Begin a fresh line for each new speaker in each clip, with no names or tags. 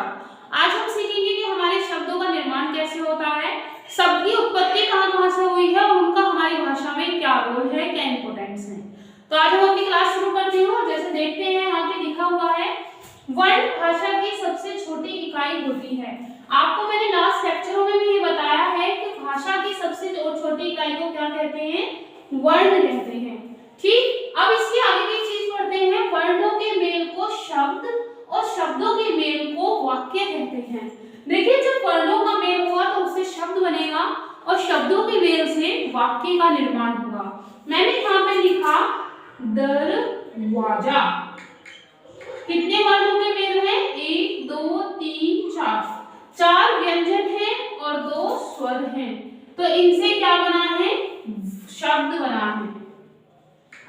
पोशाक। आज हम सीखेंगे कि हमारे शब्दों का निर्माण कैसे होता है, शब्द की उत्पत्ति कहाँ से हुई है और उनका हमारी भाषा में क्या रोल है, क्या इंपोर्टेंस है। तो आज हम अपनी क्लास शुरू करते हैं। जैसे देखते हैं यहाँ पे लिखा हुआ है वर्ण भाषा की सबसे छोटी इकाई होती है। आपको मैंने लास्ट लेक्चरों में भी ये बताया है कि भाषा की सबसे छोटी इकाई को क्या कहते हैं, वर्ण कहते हैं। ठीक, अब इसके आगे की चीज पढ़ते हैं। वर्णों के मेल को शब्द और शब्दों के मेल को वाक्य कहते हैं। देखिए, जब वर्णों का मेल हुआ तो उससे शब्द बनेगा और शब्दों के मेल से वाक्य का निर्माण होगा। मैंने यहाँ पे लिखा दरवाजा। कितने वर्णों के मेल है? 1 2 3 4। 4 व्यंजन है और 2 स्वर हैं, तो इनसे क्या बना है? शब्द बना है।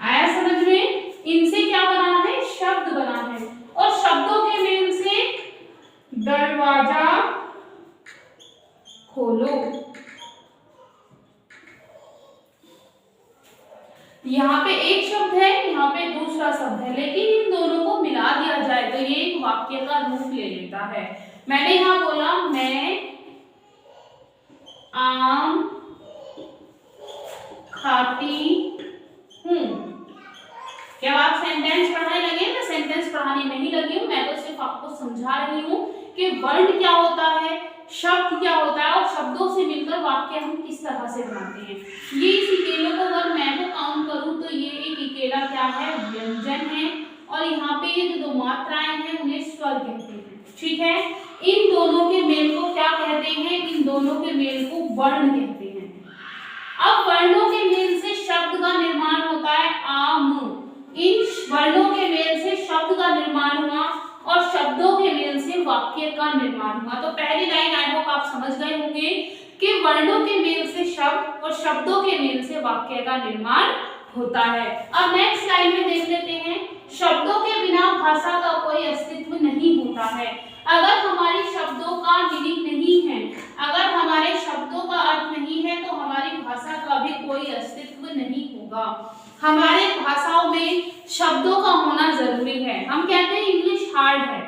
आया समझ में? इनसे क्या बना है? शब्द बना है। और शब्दों के मेल से दरवाजा खोलो। यहाँ पे एक शब्द है, यहाँ पे दूसरा शब्द है, लेकिन इन दोनों को मिला दिया जाए तो ये एक वाक्य का रूप ले लेता है। मैंने यहाँ बोला मैं आम खाती हूँ। क्या आप सेंटेंस पढ़ाने लगे? मैं सेंटेंस पढ़ाने नहीं लगी हूँ, मैं तो सिर्फ आपको समझा रही हूँ कि वर्ण क्या होता है, शब्द क्या होता है और शब्दों से मिलकर वाक्य हम किस तरह से बनाते हैं। ये इस इकेलों को अगर मैं तो काउंट करूँ तो ये एक इकेला क्या है? व्यंजन है। और यहाँ पे ये जो 2 मात्राएं हैं उन्हें स्वर कहते हैं। ठीक है, इन दोनों के मेल को क्या कहते हैं? इन दोनों के मेल को वर्ण कहते हैं। अब वर्णों के मेल से शब्द का निर्माण होता है आम। इन वर्णों के मेल से शब्द का निर्माण हुआ और शब्दों के मेल से वाक्य का निर्माण हुआ। तो पहली लाइन आई होप आप समझ गए होंगे कि वर्णों के मेल से शब्द और शब्दों के मेल से वाक्य का निर्माण होता है। अब नेक्स्ट लाइन में देख लेते हैं, शब्दों के बिना भाषा का कोई अस्तित्व नहीं होता है। अगर हमारी शब्दों का मीनिंग नहीं है, अगर हमारे शब्दों का अर्थ नहीं है तो हमारी भाषा का भी कोई अस्तित्व नहीं होगा। हमारे भाषाओं में शब्दों का होना जरूरी है। हम कहते हैं इंग्लिश हार्ड है,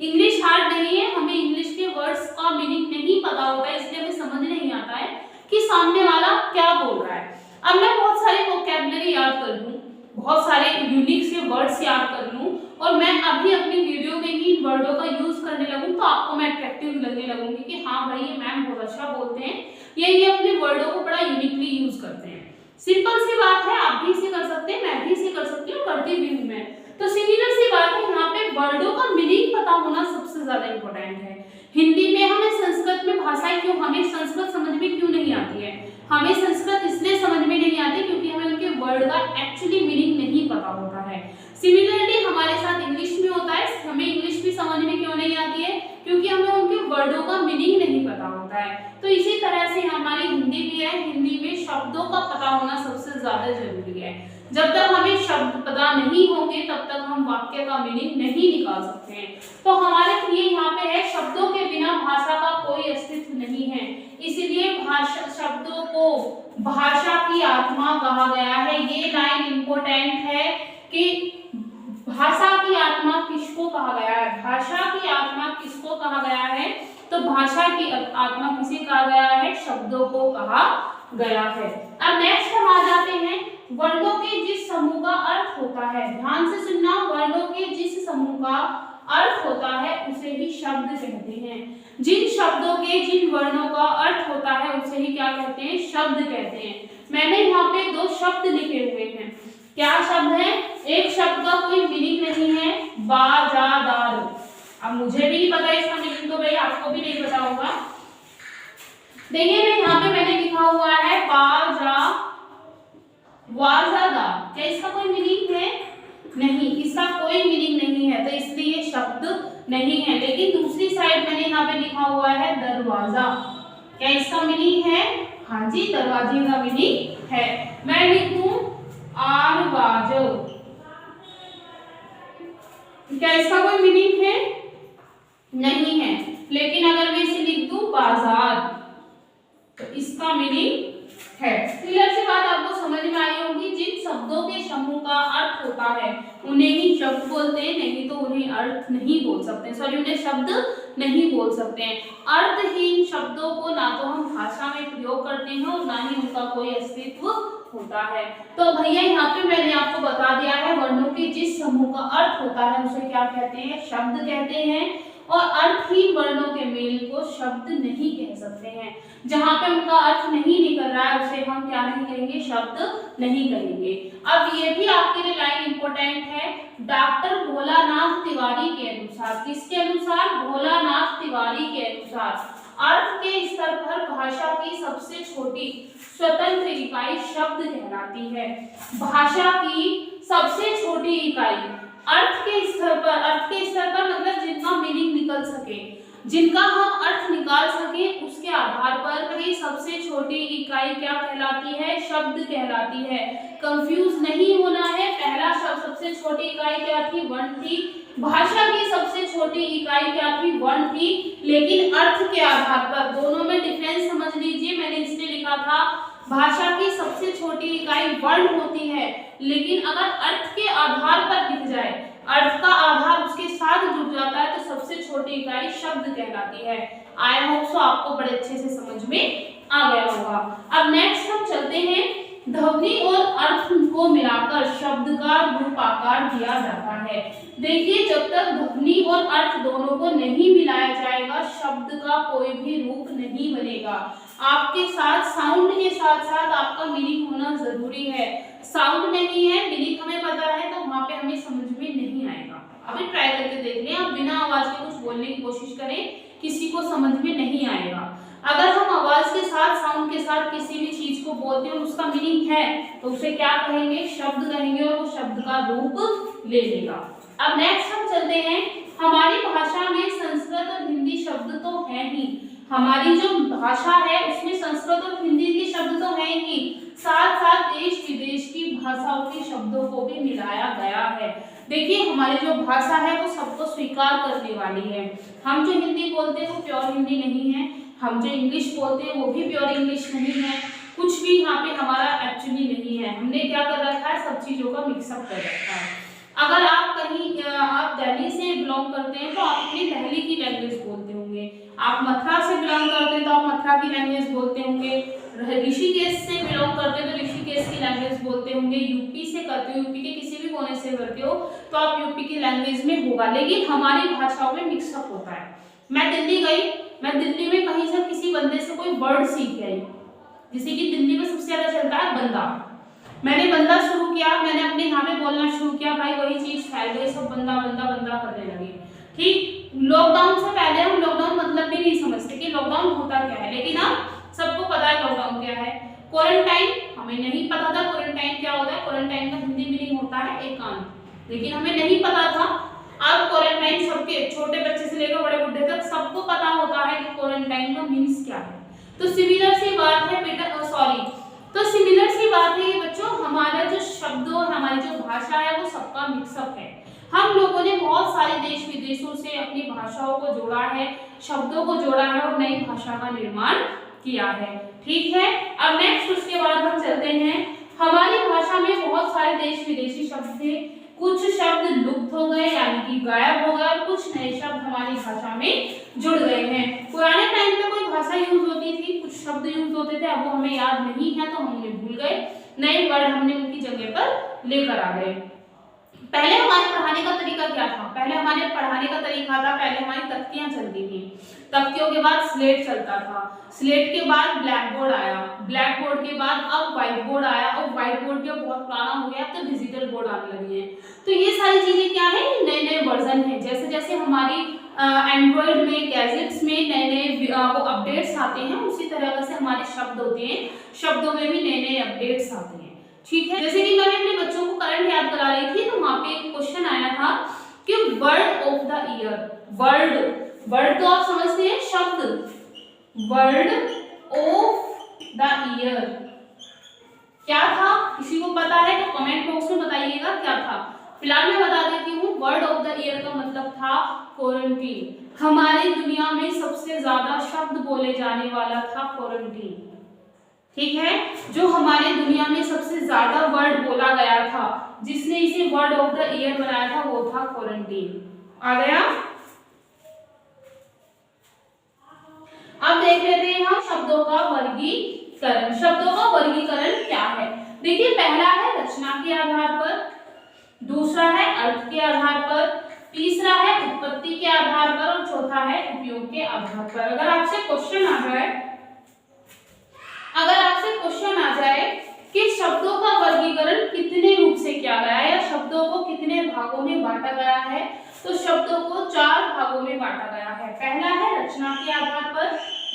इंग्लिश हार्ड नहीं है। हमें इंग्लिश के वर्ड्स का मीनिंग नहीं पता होता है, इसलिए हमें समझ नहीं आता है कि सामने वाला क्या बोल रहा है। अब मैं बहुत सारे वोकैबुलरी याद कर लूं, बहुत सारे यूनिक से वर्ड्स याद कर लूं और मैं अभी अपनी वीडियो में ही इन वर्डों का यूज करने लगूं तो आपको मैं अट्रैक्टिव लगने लगूंगी कि हाँ भाई ये मैम बहुत अच्छा बोलते हैं, ये अपने वर्डों को बड़ा यूनिकली यूज करते हैं। सिंपल सी बात है, आप भी इसे कर सकते हैं, मैं भी इसे कर सकती हूँ, करती भी हूँ मैं। तो सिमिलर सी बात है, यहाँ पे वर्डों का मीनिंग पता होना सबसे ज्यादा इंपॉर्टेंट है। हिंदी में हमें संस्कृत में भाषा क्यों, हमें संस्कृत समझ में क्यों नहीं आती है? हमें संस्कृत इसलिए समझ में नहीं आती क्योंकि हमें उनके वर्ड का एक्चुअली मीनिंग नहीं पता होता है। सिमिलरली हमारे साथ इंग्लिश में होता है, हमें इंग्लिश भी समझ में क्यों नहीं आती है? क्योंकि हमें उनके वर्डों का मीनिंग नहीं पता होता है। तो इसी तरह से हमारी हिंदी भी है, हिंदी में शब्दों का पता होना सबसे ज्यादा जरूरी है। जब तक हमें शब्द पता नहीं होंगे तब तक हम वाक्य का मीनिंग नहीं निकाल सकते हैं। तो हमारे लिए यहाँ पे है शब्दों के बिना भाषा का कोई अस्तित्व नहीं है, इसीलिए भाषा शब्दों को भाषा की आत्मा कहा गया है। ये लाइन इंपॉर्टेंट है कि भाषा की आत्मा किसको कहा गया है? भाषा की आत्मा किसको कहा गया है? तो भाषा की आत्मा किसे कहा गया है? शब्दों को कहा गया है। अब नेक्स्ट हम आ जाते हैं, वर्णों के जिस समूह का अर्थ होता है, ध्यान से सुनना, वर्णों के जिस समूह का अर्थ होता है उसे ही शब्द कहते हैं। जिन शब्दों के जिन वर्णों का अर्थ होता है उसे ही क्या कहते हैं? शब्द कहते हैं। मैंने यहाँ पे 2 शब्द लिखे हुए हैं। क्या शब्द है? एक शब्द का कोई मीनिंग नहीं है, बाजादार। अब मुझे भी नहीं पता इसका मीनिंग, तो भाई आपको भी नहीं पता होगा। देखिए मैं यहाँ पे मैंने लिखा हुआ है वाजादा। क्या इसका कोई मीनिंग है? नहीं, इसका कोई मीनिंग नहीं है, तो इसलिए शब्द नहीं है। लेकिन दूसरी साइड मैंने यहाँ पे लिखा हुआ है दरवाजा। क्या इसका मीनिंग है? हाँ जी, दरवाजे का मीनिंग है। मैं लिखूं आरवाजो, क्या इसका कोई मीनिंग है? नहीं है। लेकिन अगर मैं इसे लिख दूं बाजार तो इसका मीनिंग है। क्लियर सी बात आपको समझ में आई होगी। जिन शब्दों के समूह का अर्थ होता है उन्हें ही शब्द बोलते हैं, नहीं तो उन्हें अर्थ नहीं बोल सकते, सॉरी उन्हें शब्द नहीं बोल सकते हैं। अर्थहीन शब्दों को ना तो हम भाषा में प्रयोग करते हैं और ना ही उनका कोई अस्तित्व होता है। तो भैया यहाँ पे मैंने आपको बता दिया है वर्णों के जिस समूह का अर्थ होता है उसे क्या कहते हैं, शब्द कहते हैं, और अर्थहीन वर्णों के मेल को शब्द नहीं कह सकते हैं। जहां पे उनका अर्थ नहीं निकल रहा है उसे हम क्या नहीं कहेंगे, शब्द नहीं कहेंगे। अब ये भी आपके लिए लाइन इंपॉर्टेंट है, डॉक्टर भोलानाथ तिवारी के अनुसार, किसके अनुसार, भोलानाथ तिवारी के अनुसार अर्थ के स्तर पर भाषा की सबसे छोटी स्वतंत्र इकाई शब्द कहलाती है। भाषा की सबसे छोटी इकाई अर्थ के स्तर पर मतलब जितना मीनिंग निकल सके, जिनका हम अर्थ निकाल सके, उसके आधार पर ही सबसे छोटी इकाई क्या कहलाती है, शब्द कहलाती है। कंफ्यूज नहीं होना है, पहला शब्द सबसे छोटी इकाई क्या थी, वर्ण थी। भाषा की सबसे छोटी इकाई क्या थी, वर्ण थी, लेकिन अर्थ के आधार पर दोनों में डिफरेंस समझ लीजिए। मैंने इसलिए लिखा था भाषा की सबसे छोटी इकाई वर्ण होती है, लेकिन अगर अर्थ के आधार पर दिख जाए, अर्थ का आधार उसके साथ जुड़ जाता है, तो सबसे छोटी इकाई शब्द कहलाती है। आई होप सो आपको बड़े अच्छे से समझ में आ गया होगा। अब नेक्स्ट हम चलते हैं, ध्वनि और अर्थ को मिलाकर शब्द का रूप आकार दिया जाता है। देखिए जब तक ध्वनि और अर्थ दोनों को नहीं मिलाया जाएगा शब्द का कोई भी रूप नहीं बनेगा। आपके साथ साउंड के साथ साथ आपका मीनिंग होना जरूरी है। साउंड नहीं है, मीनिंग हमें पता है, तो वहां पे हमें समझ में नहीं आएगा। अभी ट्राई करके देख लें, आप बिना आवाज के कुछ बोलने की कोशिश करें, किसी को समझ में नहीं आएगा। अगर हम आवाज के साथ साउंड के साथ किसी भी चीज को बोलते हैं, उसका मीनिंग है, तो उसे क्या कहेंगे, शब्द कहेंगे, और वो शब्द का रूप ले लेगा। अब नेक्स्ट हम चलते हैं, हमारी भाषा में संस्कृत और हिंदी शब्द तो है ही, हमारी जो भाषा है उसमें संस्कृत और हिंदी के शब्द तो है ही, साथ साथ देश विदेश की भाषाओं के शब्दों को भी मिलाया गया है। देखिए हमारी जो भाषा है वो सबको स्वीकार करने वाली है। हम जो हिंदी बोलते हैं वो प्योर हिंदी नहीं है, हम जो इंग्लिश बोलते हैं वो भी प्योर इंग्लिश नहीं है, कुछ भी यहाँ पे हमारा एक्चुअली नहीं है। हमने क्या कर रखा है, सब चीजों का मिक्सअप कर रखा है। अगर आप कहीं आप दिल्ली से बिलोंग करते हैं तो आप अपनी दिल्ली की लैंग्वेज बोलते होंगे, आप मथुरा से बिलोंग करते हैं तो आप मथुरा की लैंग्वेज बोलते होंगे, ऋषिकेश से बिलोंग करते हैं तो ऋषिकेश की लैंग्वेज बोलते होंगे, यूपी से करते हो, यूपी के किसी भी कोने से करते हो तो आप यूपी की लैंग्वेज में होगा, लेकिन हमारी भाषाओं में मिक्सअप होता है। मैं दिल्ली गई, मैं दिल्ली में कहीं से किसी बंदे से कोई वर्ड सीख आई, जैसे कि दिल्ली में सबसे ज्यादा चलता है बंदा, मैंने बंदा शुरू किया, मैंने अपने यहाँ पे बोलना शुरू किया, भाई वही चीज फैल गई, सब बंदा बंदा बंदा करने लगे। ठीक, लॉकडाउन से पहले हम लॉकडाउन मतलब भी नहीं समझते कि लॉकडाउन होता क्या है, लेकिन अब सबको पता है लॉकडाउन क्या है। क्वारंटाइन हमें नहीं पता था, क्वारंटाइन क्या होता है, क्वारंटाइन का हिंदी मीनिंग होता है एकांत, लेकिन हमें नहीं पता था। अब क्वारंटाइन सबके, छोटे बच्चे से लेकर बड़े बुढ़े तक सबको पता होता है कि क्वारंटाइन का मीन्स क्या है। तो सिमिलर सी बात है बेटा, तो सिमिलर सी बात है ये बच्चों, हमारा जो शब्द और हमारी जो भाषा है वो सबका मिक्सअप है। हम लोगों ने बहुत सारे देश विदेशों से अपनी भाषाओं को जोड़ा है, शब्दों को जोड़ा है और नई भाषा का निर्माण किया है। ठीक है, अब नेक्स्ट उसके बाद हम चलते हैं, हमारी भाषा में बहुत सारे देश विदेशी शब्द थे, कुछ शब्द लुप्त हो गए यानी कि गायब हो गए, और कुछ नए शब्द हमारी भाषा में जुड़ गए हैं। पुराने टाइम में कोई भाषा यूज होती थी, कुछ शब्द यूज होते थे, अब वो हमें याद नहीं है तो हम उन्हें भूल गए, नए वर्ड हमने उनकी जगह पर लेकर आ गए। पहले हमारे पढ़ाने का तरीका क्या था, पहले हमारे पढ़ाने का तरीका था, पहले हमारी तख्तियां चलती थी, तख्तियों के बाद स्लेट चलता था, स्लेट के बाद ब्लैक बोर्ड आया, ब्लैक बोर्ड के बाद अब व्हाइट बोर्ड आया, और व्हाइट बोर्ड जो बहुत पुराना हो गया तो डिजिटल बोर्ड आने लगे हैं। तो ये सारी चीजें क्या है, नए नए वर्जन है। जैसे जैसे हमारी एंड्रॉइड में, गैजेट्स में नए नए वो अपडेट्स आते हैं, उसी तरह से हमारे शब्द होते हैं, शब्दों में भी नए नए अपडेट्स आते हैं। ठीक है, जैसे कि मैंने अपने बच्चों को करंट याद करा रही थी तो वहां पे एक क्वेश्चन आया था कि word of the year, word तो आप समझते हैं शब्द, वर्ड ऑफ द ईयर क्या था, किसी को पता है तो कमेंट बॉक्स में बताइएगा क्या था। फिलहाल मैं बता देती हूँ, वर्ड ऑफ द ईयर का मतलब था क्वारंटीन। हमारी दुनिया में सबसे ज्यादा शब्द बोले जाने वाला था क्वारंटीन। ठीक है, जो हमारे दुनिया में सबसे ज्यादा वर्ड बोला गया था, जिसने इसे वर्ड ऑफ द ईयर बनाया था वो था क्वारंटीन। आ गया, अब देख लेते हैं हम शब्दों का वर्गीकरण। शब्दों का वर्गीकरण क्या है? देखिए, पहला है रचना के आधार पर, दूसरा है अर्थ के आधार पर, तीसरा है उत्पत्ति के आधार पर और चौथा है उपयोग के आधार पर। अगर आपसे क्वेश्चन आ जाए कि शब्दों का वर्गीकरण कितने रूप से किया गया है या शब्दों को कितने भागों में बांटा गया है, तो शब्दों को 4 भागों में बांटा गया है। पहला है रचना के आधार पर,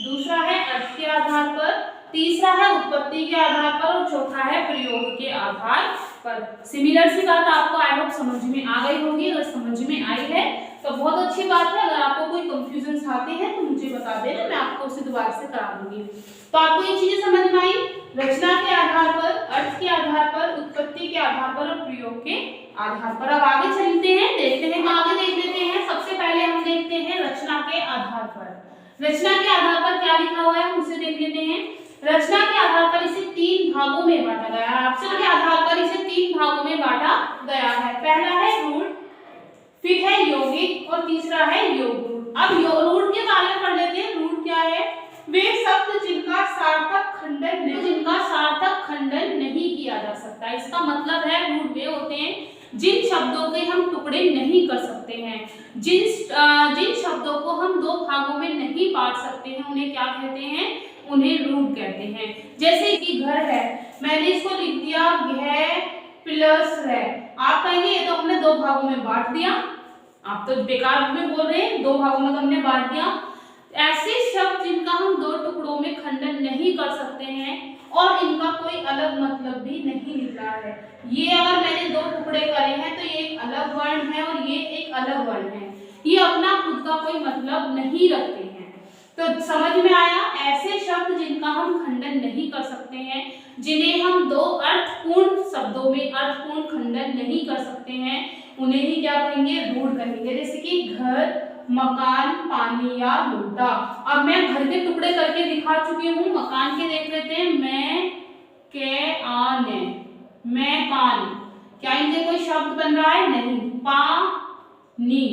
दूसरा है अर्थ के आधार पर, तीसरा है उत्पत्ति के आधार पर और चौथा है प्रयोग के आधार पर। सिमिलर सी बात आपको आई होप समझ में आ गई होगी। अगर समझ में आई है तो बहुत अच्छी बात है। अगर आपको कोई कंफ्यूजन आते हैं तो मुझे बता देना, मैं आपको उसे दोबारा से करा दूंगी। तो आपको ये चीजें समझ में आई, रचना के आधार पर, अर्थ के आधार पर, उत्पत्ति के आधार पर और प्रयोग के आधार पर। अब आगे चलते हैं, देखते हैं, आगे देख लेते हैं। सबसे पहले हम देखते हैं रचना के आधार पर। रचना के आधार पर क्या लिखा हुआ है हम उसे देख लेते हैं। रचना के आधार पर इसे 3 भागों में बांटा गया है। रचना के आधार पर इसे 3 भागों में बांटा गया है। पहला है रूढ़, फिर है यौगिक और तीसरा है योग रूढ़। अब रूढ़ के बारे में पढ़ लेते हैं। रूढ़ क्या है? वे शब्द जिनका सार्थक खंडन नहीं किया जा सकता। इसका मतलब है रूढ़ वे होते हैं जिन शब्दों के हम टुकड़े नहीं कर सकते हैं, जिन शब्दों को हम 2 भागों में नहीं बांट सकते हैं, उन्हें क्या कहते हैं? उन्हें रूढ़ कहते हैं। जैसे कि घर है, मैंने इसको लिख दिया घ प्लस है। आप कहेंगे ये तो हमने 2 भागों में बांट दिया, आप तो बेकार में बोल रहे हैं, 2 भागों में तो हमने बांट दिया। ऐसे शब्द जिनका हम 2 टुकड़ों में खंडन नहीं कर सकते हैं और इनका कोई अलग मतलब भी नहीं निकला है। ये अगर मैंने 2 टुकड़े करे हैं तो ये एक अलग वर्ण है और ये एक अलग वर्ण है, ये अपना खुद का कोई मतलब नहीं रखते हैं। तो समझ में आया? ऐसे शब्द जिनका हम खंडन नहीं कर सकते हैं, जिन्हें हम 2 अर्थपूर्ण शब्दों में अर्थपूर्ण खंडन नहीं कर सकते हैं, उन्हें ही क्या कहेंगे? रूढ़ कहेंगे। जैसे कि घर, मकान, पानी या लोटा। अब मैं घर के टुकड़े करके दिखा चुकी हूँ, मकान के देख लेते हैं। मैं के आने, मैं पान, क्या इनके कोई शब्द बन रहा है? नहीं। पानी,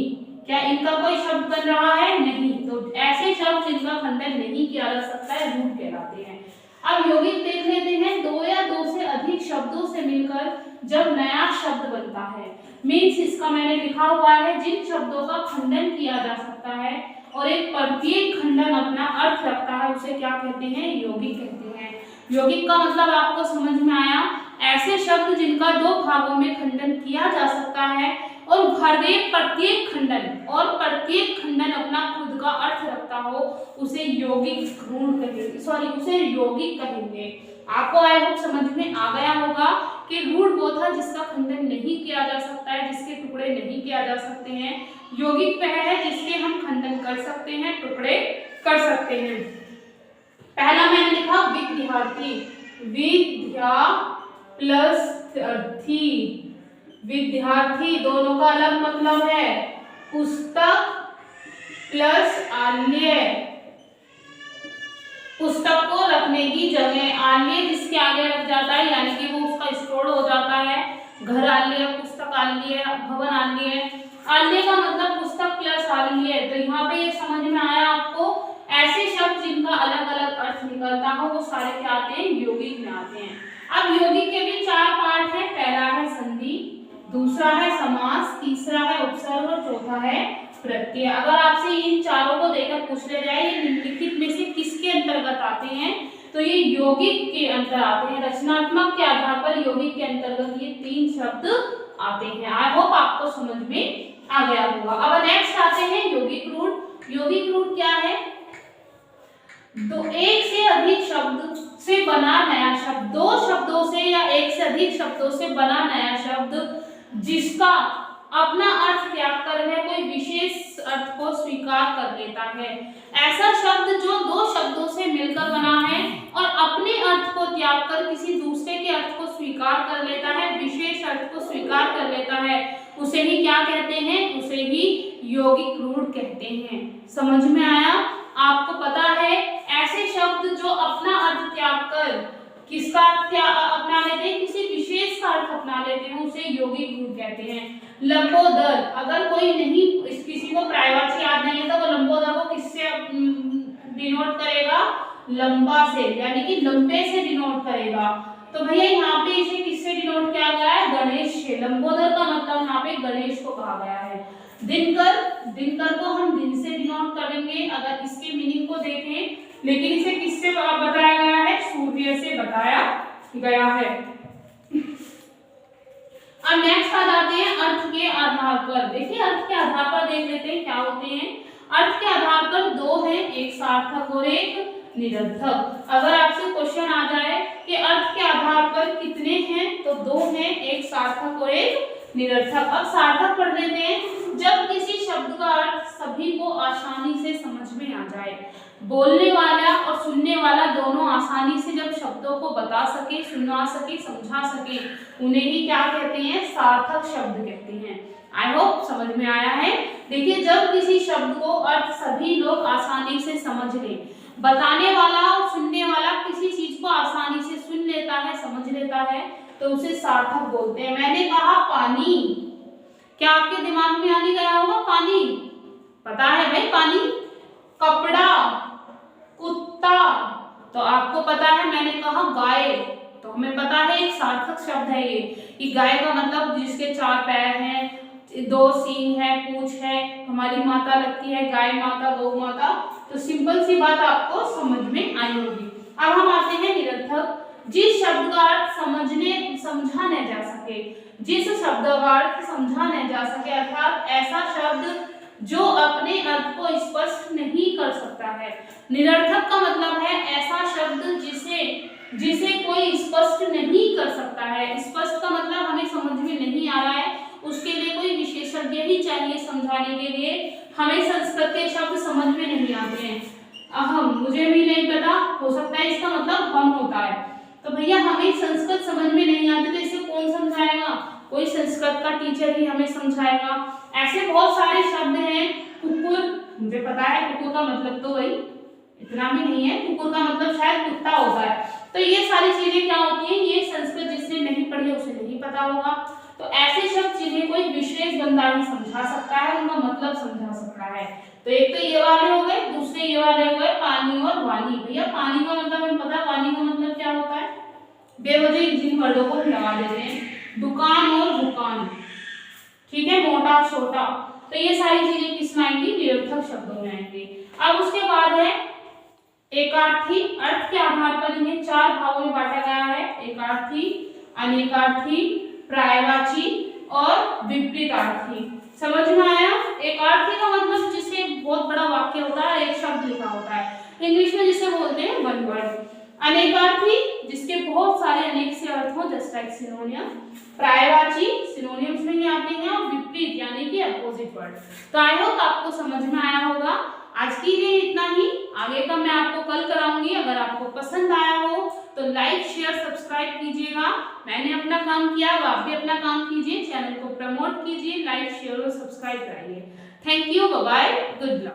क्या इनका कोई शब्द बन रहा है? नहीं। तो ऐसे शब्द जिनका खंडन नहीं किया जा सकता है रूढ़ कहलाते हैं। अब यौगिक देख लेते हैं। 2 या 2 से अधिक शब्दों से मिलकर जब नया शब्द बनता है, मीन्स इसका मैंने लिखा हुआ है जिन शब्दों का खंडन किया जा सकता है और एक प्रत्येक खंडन अपना अर्थ रखता है, उसे क्या कहते हैं? यौगिक कहते हैं। यौगिक का मतलब आपको समझ में आया? ऐसे शब्द जिनका 2 भागों में खंडन किया जा सकता है और प्रत्येक खंडन अपना खुद का अर्थ रखता हो, उसे यौगिक रूढ़ कहेंगे, उसे यौगिक कहेंगे। आपको आई होप समझ में आ गया होगा कि रूढ़ वो था जिसका खंडन नहीं किया जा सकता है, जिसके टुकड़े नहीं किया जा सकते हैं। यौगिक वह है जिसके हम खंडन कर सकते हैं, टुकड़े कर सकते हैं। पहला मैंने लिखा विद्यार्थी, विद्या प्लस थी, विद्यार्थी दोनों का अलग मतलब है। पुस्तक प्लस आल्य, पुस्तक को रखने की जगह, आल्य जिसके आगे रख जाता है यानी कि वो उसका स्टोर हो जाता है। घर आल्य, पुस्तक आल्य, भवन आल्य। आल्य का मतलब पुस्तक प्लस आल्य। तो यहाँ पे ये समझ में आया आपको? ऐसे शब्द जिनका अलग अलग अर्थ निकलता हो वो सारे क्या आते हैं? यौगिक में आते हैं। अब यौगिक के भी 4 पार्ट हैं। पहला है संधि, दूसरा है समास, तीसरा है उपसर्ग और चौथा है प्रत्यय। अगर आपसे इन चारों को देकर पूछ ले जाए ये निम्नलिखित में से किसके अंतर्गत आते हैं, तो ये यौगिक के अंतर आते हैं। रचनात्मक के आधार पर यौगिक के अंतर्गत ये 3 शब्द आते हैं। आई होप आपको समझ में आ गया होगा। अब नेक्स्ट आते हैं यौगिक रूढ़। यौगिक रूढ़ क्या है? 1 से अधिक शब्द से बना नया शब्द, 2 शब्दों से या 1 से अधिक शब्दों से बना नया शब्द जिसका अपना अर्थ त्याग कर वह कोई विशेष अर्थ को स्वीकार कर लेता है। ऐसा शब्द जो 2 शब्दों से मिलकर बना है और अपने अर्थ को त्याग कर किसी दूसरे के अर्थ को स्वीकार कर लेता है, विशेष अर्थ को स्वीकार कर लेता है, उसे ही क्या कहते हैं? उसे ही यौगिक रूढ़ कहते हैं। समझ में आया? आपको पता है ऐसे शब्द जो अपना अर्थ त्याग कर किसका अर्थ अपना लेते हैं? किसी विशेष का अर्थ अपना लेते हैं, उसे यौगिक रूढ़ कहते हैं। लंबोदर, अगर कोई नहीं किसी को प्रायवाची याद नहीं है तो वो लंबोदर को किससे डिनोट करेगा? लंबा से, यानी कि लंबे से डिनोट करेगा। तो भैया यहाँ पे इसे किससे डिनोट किया गया है? गणेश से। लंबोदर का मतलब यहाँ पे गणेश को कहा गया है। दिनकर, दिनकर को हम दिन से डिनोट करेंगे अगर इसके मीनिंग को देखें, लेकिन इसे किससे बताया गया है? सूर्य से बताया गया है। अब नेक्स्ट आ जाते हैं अर्थ के आधार पर। देखिए अर्थ के आधार पर देख लेते हैं क्या होते हैं। अर्थ के आधार पर दो हैं, एक सार्थक और एक निरर्थक। अगर आपसे क्वेश्चन आ जाए कि अर्थ के आधार पर कितने हैं, तो दो हैं, एक सार्थक और एक निरर्थक। अब सार्थक पढ़ लेते हैं। जब किसी शब्द का अर्थ सभी को आसानी से समझ में आ जाए, बोलने वाला और सुनने वाला दोनों आसानी से जब शब्दों को बता सके, सुना सके, समझा सके, उन्हें ही क्या कहते हैं? सार्थक शब्द कहते हैं। आई होप समझ में आया है। देखिए जब किसी शब्द को अर्थ सभी लोग आसानी से समझ ले, बताने वाला और सुनने वाला किसी चीज को आसानी से सुन लेता है, समझ लेता है, तो उसे सार्थक बोलते हैं। मैंने कहा पानी, क्या आपके दिमाग में आने गया होगा? पानी पता है भाई, पानी। कपड़ा, कुत्ता, तो आपको पता है। मैंने कहा गाय, तो हमें पता है एक सार्थक शब्द है ये, कि गाय का मतलब जिसके चार पैर हैं, दो सींग है, पूंछ है, हमारी माता लगती है, गाय माता, गौ माता। तो सिंपल सी बात आपको समझ में आई होगी। अब हम आते हैं निरर्थक। जिस शब्द का अर्थ समझा न जा सके, जिस शब्द का अर्थ समझा न जा सके, अर्थात ऐसा शब्द जो अपने अर्थ को स्पष्ट नहीं कर सकता है। निरर्थक का मतलब है ऐसा शब्द जिसे कोई स्पष्ट नहीं कर सकता है। स्पष्ट का मतलब हमें समझ में नहीं आ रहा है, उसके लिए कोई विशेषज्ञ ही चाहिए समझाने के लिए। हमें संस्कृत के शब्द समझ में नहीं आते हैं। अहम, मुझे भी नहीं पता, हो सकता है इसका मतलब हम होता है। तो भैया हमें संस्कृत समझ में नहीं आती, तो इसे कौन समझाएगा? कोई संस्कृत का टीचर ही हमें समझाएगा। ऐसे बहुत सारे शब्द हैं। कुकुर, मुझे पता है कुकुर का मतलब तो वही इतना भी नहीं है, कुकुर का मतलब शायद कुत्ता होता है। तो ये सारी चीजें क्या होती हैं? ये संस्कृत जिसने नहीं पढ़ी उसे नहीं पता होगा। तो ऐसे शब्द जिन्हें कोई विशेष बंदा ही समझा सकता है, उनका मतलब समझा सकता है। तो एक तो ये वाले हो गए, दूसरे ये वाले हो गए पानी और वाणी। भैया पानी का मतलब हमें पता, वाणी का मतलब क्या होता है? बेवजह जिन वर्डों को लगा देते हैं, दुकान और दुकान, ठीक है, मोटा छोटा। तो ये सारी चीजें किसमें आएंगी? निरर्थक शब्दों में आएंगी। अब उसके बाद है एकार्थी। अर्थ के आधार पर इन्हें चार भागों में बांटा गया है: एकार्थी, अनेकार्थी, पर्यायवाची और विपरीतार्थी। समझ में आया? एकार्थी का मतलब जिसे बहुत बड़ा वाक्य होता है, एक शब्द लिखा होता है, इंग्लिश में जिसे बोलते हैं वन वर्ड। अनेकार्थी जिसके बहुत सारे अनेक से अर्थ हो, जस्ट लाइक सिनोनियम। पर्यायवाची सिनोनियम्स में ही आते हैं, और विपरीत यानी कि अपोजिट वर्ड। तो आई होप आपको समझ में आया होगा। आज के लिए इतना ही, आगे का मैं आपको कल कराऊंगी। अगर आपको पसंद आया हो तो लाइक शेयर सब्सक्राइब कीजिएगा। मैंने अपना काम किया, आप भी अपना काम कीजिए, चैनल को प्रमोट कीजिए, लाइक शेयर और सब्सक्राइब कराइए। Thank you, bye bye, good luck.